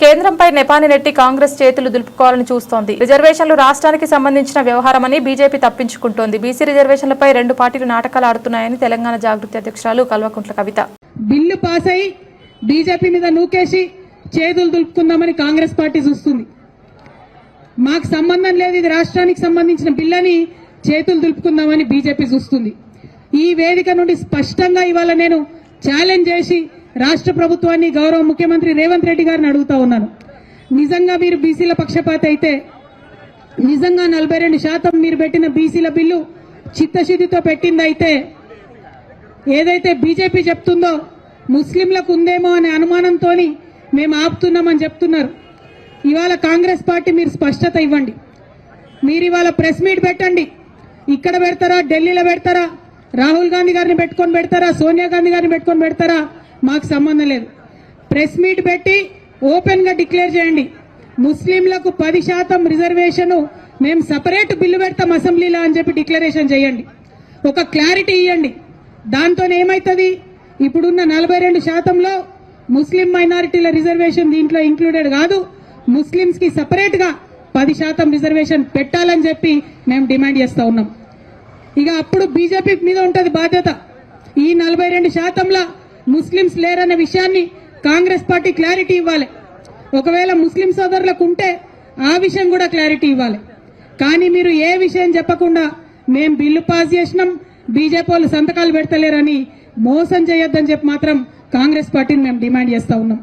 కేంద్రంపై నెపాన్ని నెట్టి కాంగ్రెస్ చేతులు దులుపుకోవాలని చూస్తోంది. రిజర్వేషన్లు రాష్ట్రానికి సంబంధించిన వ్యవహారమని బీజేపీ తప్పించుకుంటోంది. బీసీ రిజర్వేషన్లపై రెండు పార్టీలు నాటకాలు ఆడుతున్నాయని తెలంగాణ జాగృతి అధ్యక్షురాలు కల్వకుంట్ల కవిత. బిల్లు పాస్ అయి బీజేపీ మీద నూకేసి చేతులు దులుపుకుందామని కాంగ్రెస్ పార్టీ చూస్తుంది. మాకు సంబంధం లేదు, ఇది రాష్ట్రానికి సంబంధించిన బిల్లని చేతులు దులుపుకుందామని బీజేపీ చూస్తుంది. ఈ వేదిక నుండి స్పష్టంగా ఇవాళ నేను ఛాలెంజ్ చేసి రాష్ట్ర ప్రభుత్వాన్ని, గౌరవ ముఖ్యమంత్రి రేవంత్ రెడ్డి గారిని అడుగుతా ఉన్నాను. నిజంగా మీరు బీసీల పక్షపాత అయితే, నిజంగా 42% మీరు పెట్టిన బీసీల బిల్లు చిత్తశుద్ధితో పెట్టిందైతే, ఏదైతే బీజేపీ చెప్తుందో ముస్లింలకు ఉందేమో అనే అనుమానంతో మేము ఆపుతున్నామని చెప్తున్నారు. ఇవాళ కాంగ్రెస్ పార్టీ మీరు స్పష్టత ఇవ్వండి. మీరు ఇవాళ ప్రెస్ మీట్ పెట్టండి. ఇక్కడ పెడతారా, ఢిల్లీలో పెడతారా, రాహుల్ గాంధీ గారిని పెట్టుకొని పెడతారా, సోనియా గాంధీ గారిని పెట్టుకొని పెడతారా, మాకు సంబంధం లేదు. ప్రెస్ మీట్ పెట్టి ఓపెన్ గా డిక్లేర్ చేయండి. ముస్లింలకు 10% రిజర్వేషన్ మేము సపరేట్ బిల్లు పెడతాం అసెంబ్లీలో అని చెప్పి డిక్లరేషన్ చేయండి. ఒక క్లారిటీ ఇవ్వండి. దాంతో ఏమైతుంది, ఇప్పుడున్న 42%లో ముస్లిం మైనారిటీల రిజర్వేషన్ దీంట్లో ఇంక్లూడెడ్ కాదు. ముస్లింస్ కి సపరేట్ గా 10% రిజర్వేషన్ పెట్టాలని చెప్పి మేము డిమాండ్ చేస్తా ఉన్నాం. ఇక అప్పుడు బీజేపీ మీద ఉంటది బాధ్యత. ఈ 42%లో ముస్లింస్ లేరన్న విషయాన్ని కాంగ్రెస్ పార్టీ క్లారిటీ ఇవ్వాలి. ఒకవేళ ముస్లిం సోదరులకు ఉంటే ఆ విషయం కూడా క్లారిటీ ఇవ్వాలి. కానీ మీరు ఏ విషయం చెప్పకుండా మేము బిల్లు పాస్ చేసినాం, బీజేపీ వాళ్ళు సంతకాలు పెడతలేరని మోసం చేయొద్దని చెప్పి మాత్రం కాంగ్రెస్ పార్టీని మేము డిమాండ్ చేస్తా ఉన్నాం.